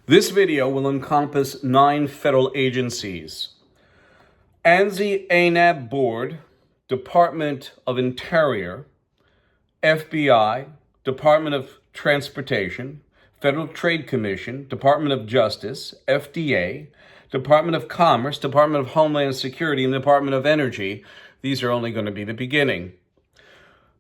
This video will encompass 9 federal agencies: ANSI-ANAB-Board, Department of Interior, FBI, Department of Transportation, Federal Trade Commission, Department of Justice, FDA, Department of Commerce, Department of Homeland Security, and Department of Energy. These are only going to be the beginning.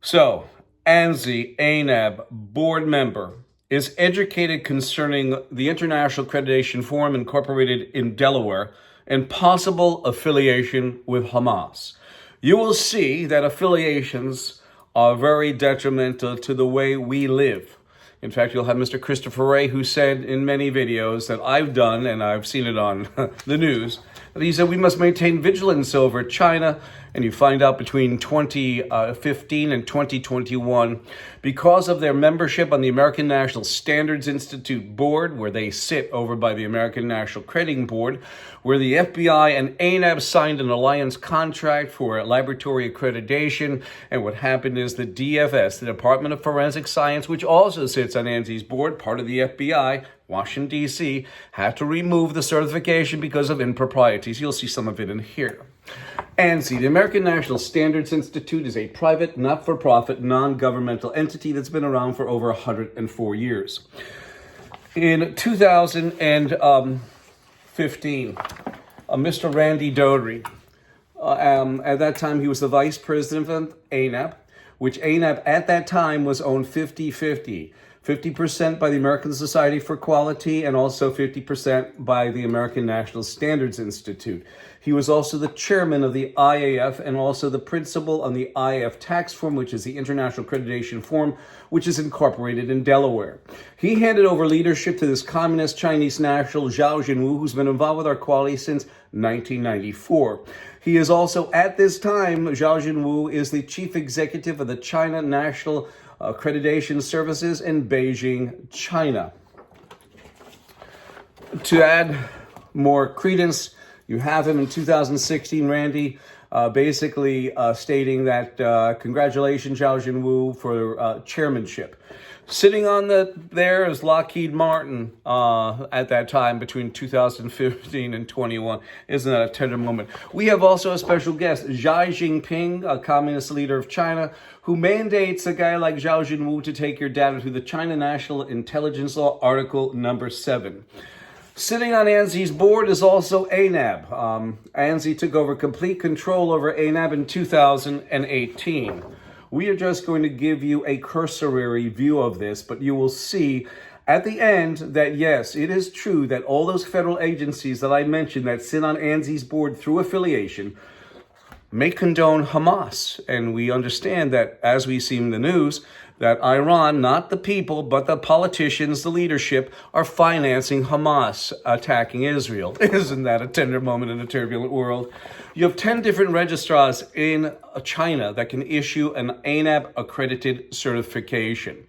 So, ANSI-ANAB board member is educated concerning the International Accreditation Forum incorporated in Delaware and possible affiliation with Hamas. You will see that affiliations are very detrimental to the way we live. In fact, you'll have Mr. Christopher Wray, who said in many videos that I've done, and I've seen it on the news, that he said we must maintain vigilance over China. And you find out between 2015 and 2021, because of their membership on the American National Standards Institute Board, where they sit over by the American National Crediting Board, where the FBI and ANAB signed an alliance contract for laboratory accreditation. And what happened is the DFS, the Department of Forensic Science, which also sits on ANSI's board, part of the FBI, Washington, D.C., had to remove the certification because of improprieties. You'll see some of it in here. ANSI, the American National Standards Institute, is a private, not-for-profit, non-governmental entity that's been around for over 104 years. In 2015, Mr. Randy Doherty, at that time he was the vice president of ANAB, which ANAB at that time was owned 50-50. 50% by the American Society for Quality and also 50% by the American National Standards Institute. He was also the chairman of the IAF and also the principal on the IAF tax form, which is the International Accreditation Form, which is incorporated in Delaware. He handed over leadership to this communist Chinese national, Zhao Jinwu, who's been involved with our quality since 1994. He is also, at this time, Zhao Jinwu is the chief executive of the China National Accreditation Services in Beijing, China. To add more credence, you have him in 2016, Randy, basically stating that congratulations, Zhao Jinwu, for chairmanship. Sitting on there is Lockheed Martin at that time between 2015 and 21. Isn't that a tender moment? We have also a special guest, Xi Jinping, a communist leader of China, who mandates a guy like Zhao Jinwu to take your data to the China National Intelligence Law, Article number 7. Sitting on ANSI's board is also ANAB. ANSI took over complete control over ANAB in 2018. We are just going to give you a cursory view of this, but you will see at the end that, yes, it is true that all those federal agencies that I mentioned that sit on ANSI's board through affiliation may condone Hamas. And we understand that, as we see in the news, that Iran, not the people, but the politicians, the leadership, are financing Hamas attacking Israel. Isn't that a tender moment in a turbulent world? You have 10 different registrars in China that can issue an ANAB accredited certification.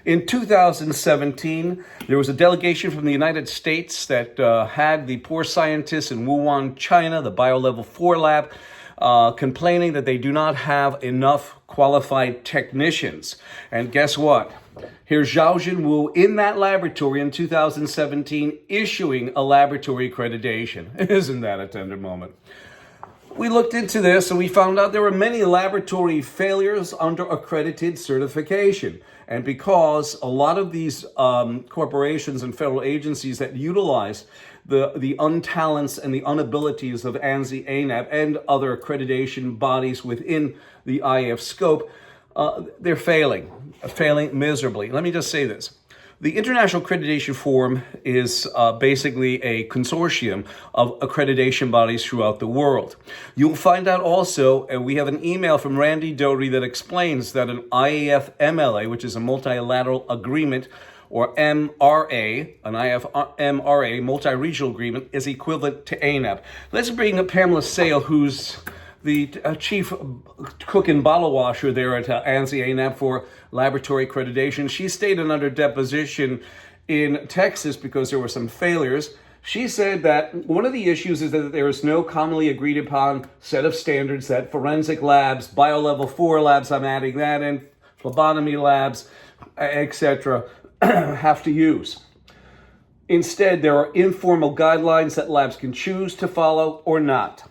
In 2017, there was a delegation from the United States that had the poor scientists in Wuhan, China, the BioLevel 4 lab, complaining that they do not have enough qualified technicians. And guess what? Here's Zhao Jinwu in that laboratory in 2017 issuing a laboratory accreditation. Isn't that a tender moment? We looked into this and we found out there were many laboratory failures under accredited certification. And because a lot of these corporations and federal agencies that utilize the untalents and the inabilities of ANSI-ANAB and other accreditation bodies within the IAF scope, they're failing miserably. Let me just say this. The International Accreditation Forum is basically a consortium of accreditation bodies throughout the world. You'll find out also, and we have an email from Randy Doherty that explains that an IAF MLA, which is a multilateral agreement, or MRA, an IAF MRA, multi-regional agreement, is equivalent to ANAB. Let's bring up Pamela Sale, who's the chief cook and bottle washer there at ANSI-ANAB for laboratory accreditation. She stated under deposition in Texas because there were some failures. She said that one of the issues is that there is no commonly agreed upon set of standards that forensic labs, BioLevel 4 labs, I'm adding that in, phlebotomy labs, etc., have to use. Instead, there are informal guidelines that labs can choose to follow or not.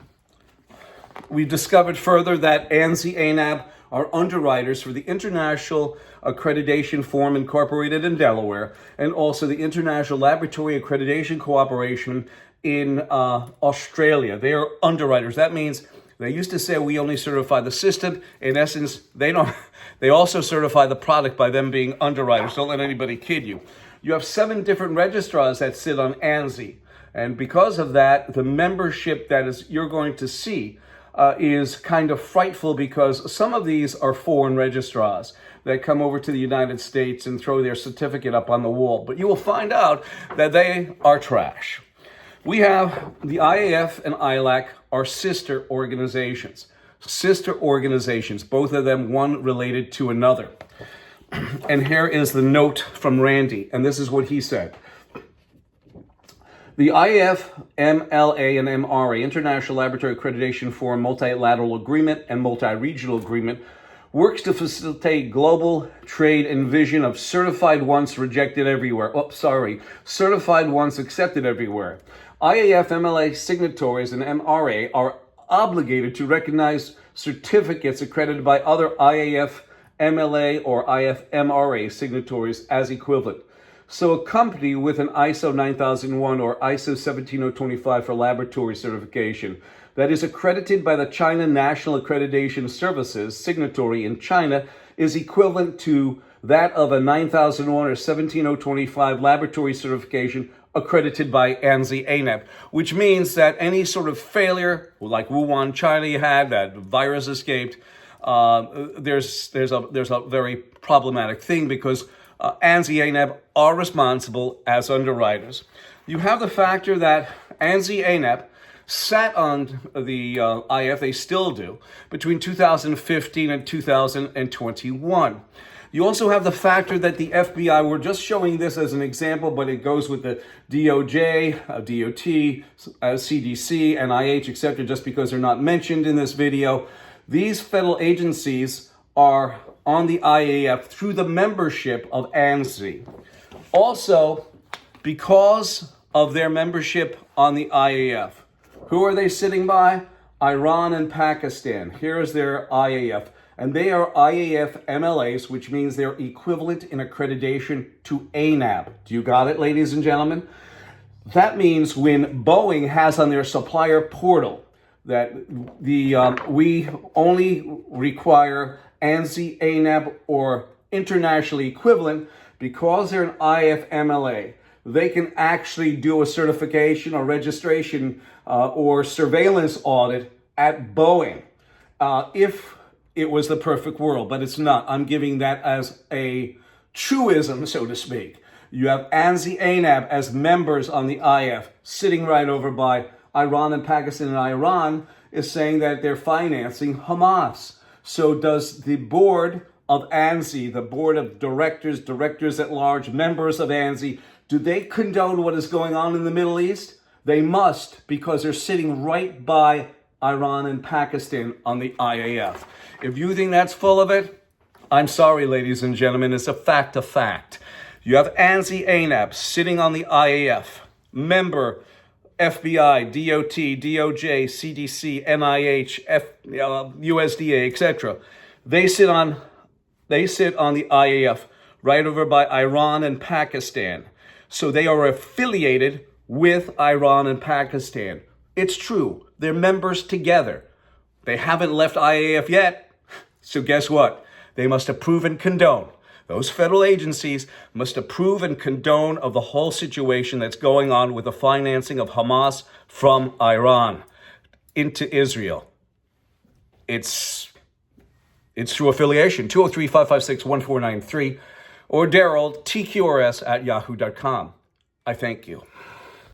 We've discovered further that ANSI-ANAB are underwriters for the International Accreditation Forum Incorporated in Delaware, and also the International Laboratory Accreditation Cooperation in Australia. They are underwriters. That means they used to say we only certify the system. In essence, they don't. They also certify the product by them being underwriters. Don't let anybody kid you. You have 7 different registrars that sit on ANSI, and because of that, the membership that you're going to see is kind of frightful, because some of these are foreign registrars that come over to the United States and throw their certificate up on the wall. But you will find out that they are trash. We have the IAF and ILAC are sister organizations. Sister organizations, both of them one related to another. And here is the note from Randy, and this is what he said. The IAF, MLA, and MRA, International Laboratory Accreditation Forum Multilateral Agreement and Multi-Regional Agreement, works to facilitate global trade and vision of certified once rejected everywhere. Certified once accepted everywhere. IAF, MLA signatories and MRA are obligated to recognize certificates accredited by other IAF, MLA, or IF-MRA signatories as equivalent. So a company with an ISO 9001 or ISO 17025 for laboratory certification that is accredited by the China National Accreditation Services signatory in China is equivalent to that of a 9001 or 17025 laboratory certification accredited by ANSI-ANAB, which means that any sort of failure, like Wuhan, China, you had that virus escaped, there's a very problematic thing, because ANSI-ANAB are responsible as underwriters. You have the factor that ANSI-ANAB sat on the IF, they still do, between 2015 and 2021. You also have the factor that the FBI, we're just showing this as an example, but it goes with the DOJ, DOT, CDC, NIH, etc., just because they're not mentioned in this video. These federal agencies are on the IAF through the membership of ANSI. Also, because of their membership on the IAF, who are they sitting by? Iran and Pakistan. Here is their IAF. And they are IAF MLAs, which means they're equivalent in accreditation to ANAB. Do you got it, ladies and gentlemen? That means when Boeing has on their supplier portal that we only require ANSI-ANAB or internationally equivalent, because they're an IAF MLA, they can actually do a certification or registration or surveillance audit at Boeing if it was the perfect world, but it's not. I'm giving that as a truism, so to speak. You have ANSI-ANAB as members on the IF, sitting right over by Iran and Pakistan, and Iran is saying that they're financing Hamas. So does the board of ANSI, the board of directors, directors at large, members of ANSI, do they condone what is going on in the Middle East? They must, because they're sitting right by Iran and Pakistan on the IAF. If you think that's full of it, I'm sorry, ladies and gentlemen, it's a fact of fact. You have ANSI-ANAB sitting on the IAF, member FBI, DOT, DOJ, CDC, NIH, USDA, etc. They sit on the IAF right over by Iran and Pakistan. So they are affiliated with Iran and Pakistan. It's true. They're members together. They haven't left IAF yet. So guess what? They must approve and condone. Those federal agencies must approve and condone of the whole situation that's going on with the financing of Hamas from Iran into Israel. It's through affiliation, 203-556-1493, or Daryl, TQRS @yahoo.com. I thank you.